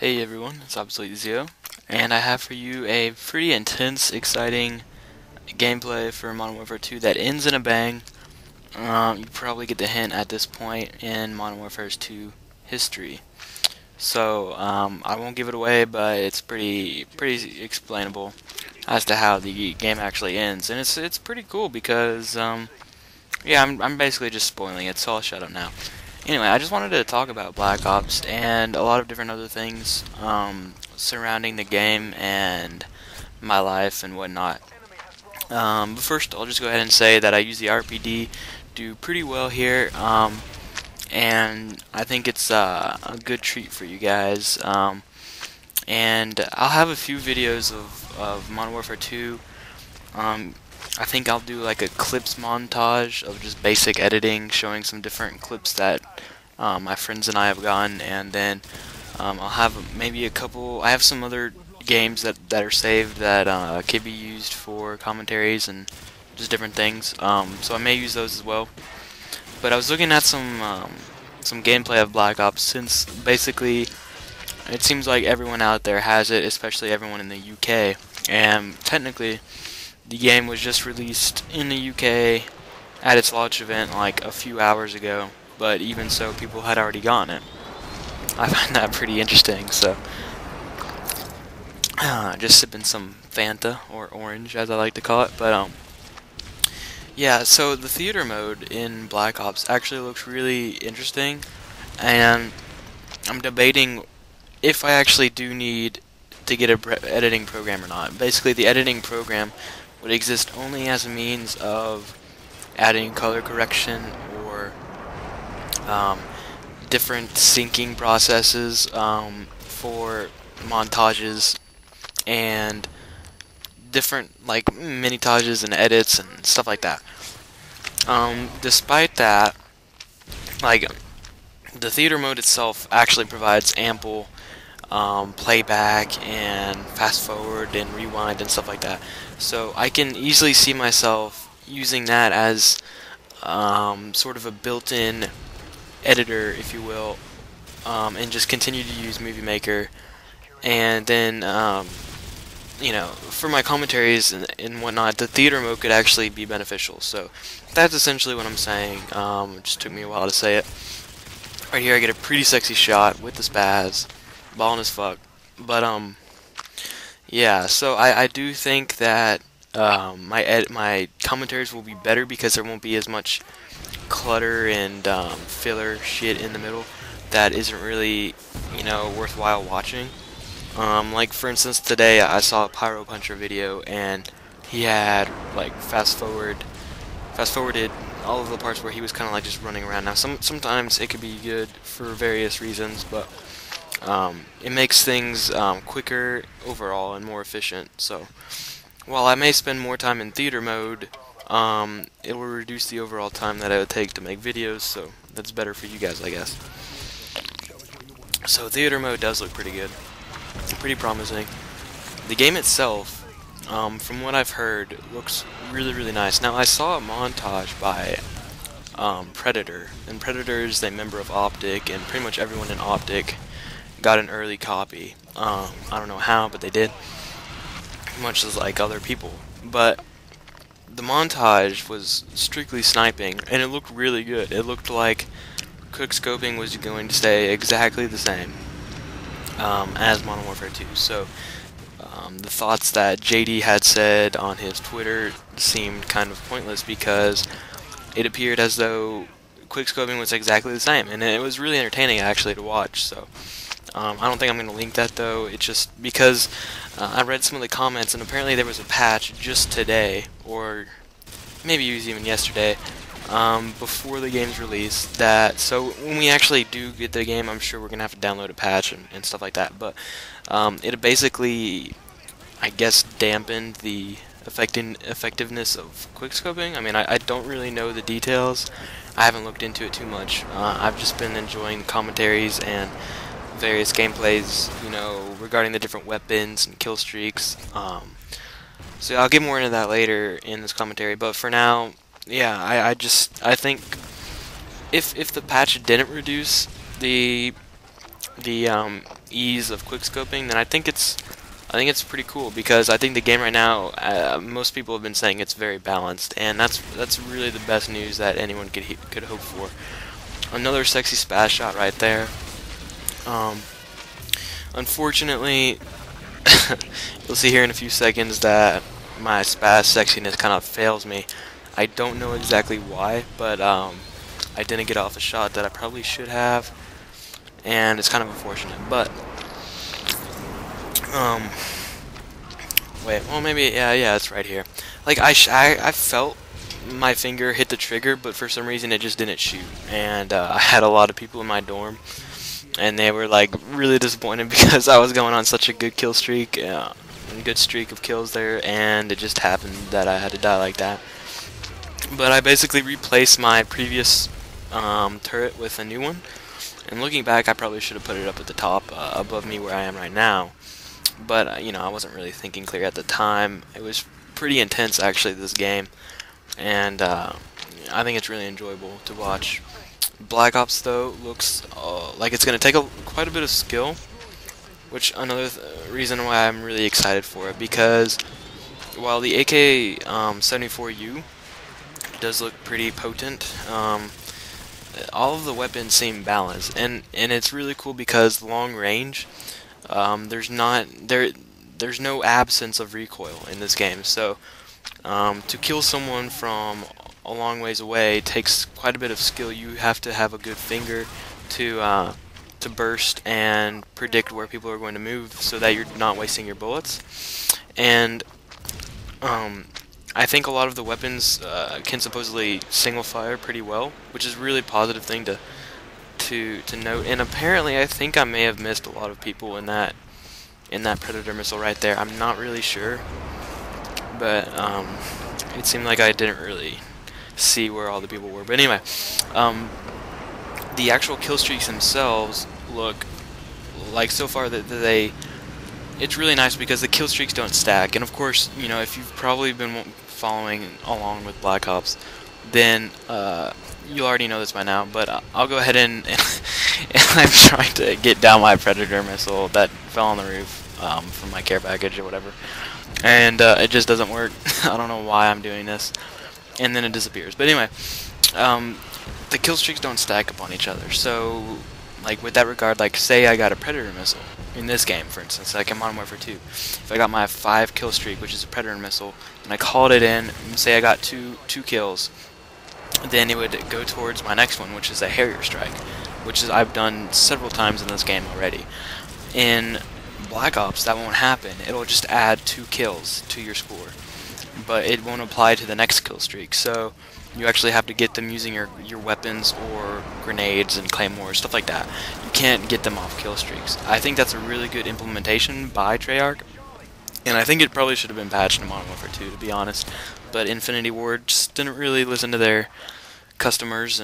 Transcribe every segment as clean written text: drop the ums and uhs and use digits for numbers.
Hey everyone, it's Obsolete Zero, and I have for you a pretty intense, exciting gameplay for Modern Warfare 2 that ends in a bang. You probably get the hint at this point in Modern Warfare 2 history. So I won't give it away, but it's pretty explainable as to how the game actually ends, and it's pretty cool because yeah, I'm basically just spoiling it, so I'll shut up now. Anyway, I just wanted to talk about Black Ops and a lot of different other things surrounding the game and my life and whatnot. But first, I'll just go ahead and say that I use the RPD, do pretty well here, and I think it's a good treat for you guys. And I'll have a few videos of Modern Warfare 2. I think I'll do like a clips montage of just basic editing, showing some different clips that my friends and I have gotten, and then I'll have maybe a couple. I have some other games that are saved that could be used for commentaries and just different things. So I may use those as well. But I was looking at some gameplay of Black Ops, since basically it seems like everyone out there has it, especially everyone in the UK. And technically, the game was just released in the UK at its launch event like a few hours ago, but even so, people had already gotten it. I find that pretty interesting, so just sipping some Fanta, or orange as I like to call it, but yeah, so the theater mode in Black Ops actually looks really interesting, and I'm debating if I actually do need to get a editing program or not. Basically, the editing program would exist only as a means of adding color correction or um, different syncing processes for montages and different like mini-tages and edits and stuff like that. Despite that, like the theater mode itself actually provides ample playback and fast forward and rewind and stuff like that. So I can easily see myself using that as sort of a built-in editor, if you will, and just continue to use Movie Maker. And then, for my commentaries and whatnot, the theater mode could actually be beneficial. So that's essentially what I'm saying. It just took me a while to say it. Right here, I get a pretty sexy shot with the spaz, ballin' as fuck. But yeah. So I do think that my commentaries will be better because there won't be as much clutter and filler shit in the middle that isn't really worthwhile watching. Like for instance, today I saw a Pyro Puncher video and he had like fast forwarded all of the parts where he was kind of like just running around. Now sometimes it could be good for various reasons, but it makes things quicker overall and more efficient. So while I may spend more time in theater mode, it will reduce the overall time that it would take to make videos, so that's better for you guys, I guess. So theater mode does look pretty good, pretty promising. The game itself, from what I've heard, looks really nice. Now I saw a montage by Predator, and Predator is a member of Optic, and pretty much everyone in Optic got an early copy. I don't know how, but they did, much as like other people. But the montage was strictly sniping, and it looked really good. It looked like quickscoping was going to stay exactly the same as Modern Warfare 2. So the thoughts that JD had said on his Twitter seemed kind of pointless because it appeared as though quickscoping was exactly the same, and it was really entertaining actually to watch. So I don't think I'm going to link that though. It's just because I read some of the comments, and apparently there was a patch just today, or maybe it was even yesterday, before the game's release. So when we actually do get the game, I'm sure we're going to have to download a patch and stuff like that. But it basically, I guess, dampened the effectiveness of quickscoping. I mean, I don't really know the details. I haven't looked into it too much. I've just been enjoying commentaries and various gameplays, regarding the different weapons and kill streaks. So I'll get more into that later in this commentary. But for now, yeah, I think if the patch didn't reduce the ease of quickscoping, then I think it's pretty cool, because I think the game right now, most people have been saying it's very balanced, and that's really the best news that anyone could hope for. Another sexy spaz shot right there. Unfortunately, you'll see here in a few seconds that my spaz sexiness kind of fails me. I don't know exactly why, but I didn't get off a shot that I probably should have, and it's kind of unfortunate. But wait, well, maybe, yeah, it's right here. Like, I felt my finger hit the trigger, but for some reason it just didn't shoot. And I had a lot of people in my dorm, and they were like really disappointed because I was going on such a good kill streak, good streak of kills there, and it just happened that I had to die like that. But I basically replaced my previous turret with a new one. And looking back, I probably should have put it up at the top, above me where I am right now. But, you know, I wasn't really thinking clear at the time. It was pretty intense, actually, this game. And I think it's really enjoyable to watch. Black Ops, though, looks like it's going to take quite a bit of skill, which another reason why I'm really excited for it, because while the AK-74U does look pretty potent, all of the weapons seem balanced, and it's really cool because long range, there's no absence of recoil in this game. So to kill someone from a long ways away takes quite a bit of skill. You have to have a good finger to burst and predict where people are going to move, so that you're not wasting your bullets. And I think a lot of the weapons can supposedly single fire pretty well, which is a really positive thing to note. And apparently, I think I may have missed a lot of people in that Predator missile right there. I'm not really sure, but it seemed like I didn't really see where all the people were. But anyway, the actual kill streaks themselves look like, so far, that it's really nice because the kill streaks don't stack. And of course, you know, if you've probably been following along with Black Ops, then you'll already know this by now, but I'll go ahead and I'm trying to get down my Predator missile that fell on the roof from my care package or whatever, and it just doesn't work. I don't know why I'm doing this, and then it disappears. But anyway, the kill streaks don't stack up on each other, so like with that regard, like say I got a Predator missile in this game, for instance, like in Modern Warfare 2, if I got my 5 kill streak, which is a Predator missile, and I called it in, and say I got two kills, then it would go towards my next one, which is a Harrier strike, which is I've done several times in this game already. In Black Ops, that won't happen. It'll just add 2 kills to your score, but it won't apply to the next kill streak. So you actually have to get them using your weapons or grenades and claymores, stuff like that. You can't get them off kill streaks. I think that's a really good implementation by Treyarch, and I think it probably should have been patched in Modern Warfare 2, to be honest. But Infinity Ward just didn't really listen to their customers,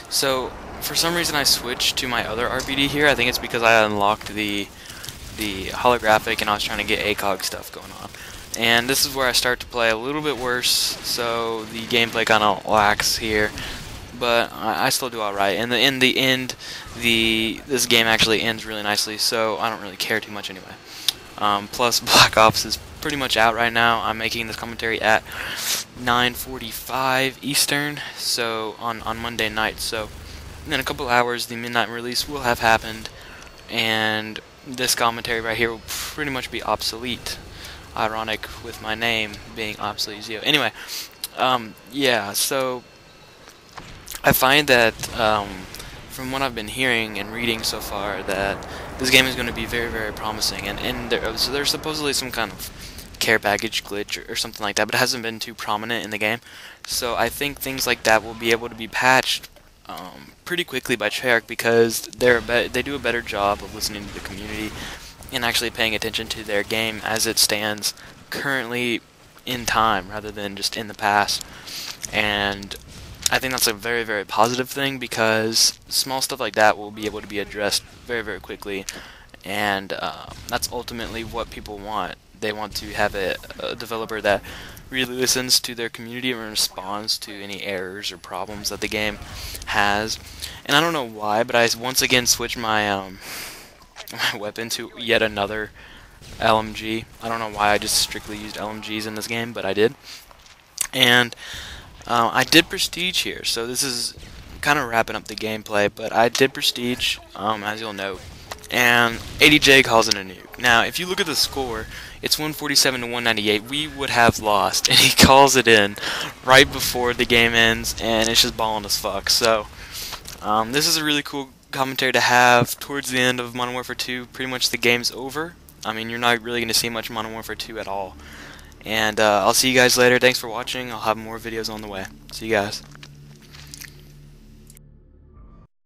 so for some reason I switched to my other RPD here. I think it's because I unlocked the holographic, and I was trying to get ACOG stuff going on. And this is where I start to play a little bit worse, so the gameplay kind of lacks here, but I still do alright. And in the end, this game actually ends really nicely, so I don't really care too much anyway. Plus, Black Ops is pretty much out right now. I'm making this commentary at 9:45 Eastern, so on Monday night. So in a couple hours, the midnight release will have happened, and this commentary right here will pretty much be obsolete. Ironic with my name being Obsolete Zio. Anyway, yeah, so I find that from what I've been hearing and reading so far, that this game is going to be very, very promising, and there's supposedly some kind of care package glitch or something like that, but it hasn't been too prominent in the game. So I think things like that will be able to be patched pretty quickly by Treyarch, because they do a better job of listening to the community and actually paying attention to their game as it stands currently in time, rather than just in the past. And I think that's a very, very positive thing, because small stuff like that will be able to be addressed very, very quickly, and that's ultimately what people want. They want to have a developer that really listens to their community and responds to any errors or problems that the game has. And I don't know why, but I once again switched my my weapon to yet another LMG. I don't know why I just strictly used LMGs in this game, but I did. And I did prestige here, so this is kind of wrapping up the gameplay, but I did prestige, as you'll note, and 80J calls it a nuke. Now, if you look at the score, it's 147 to 198. We would have lost, and he calls it in right before the game ends, and it's just balling as fuck. So, this is a really cool commentary to have towards the end of Modern Warfare 2. Pretty much the game's over. I mean, you're not really going to see much Modern Warfare 2 at all. And I'll see you guys later. Thanks for watching. I'll have more videos on the way. See you guys.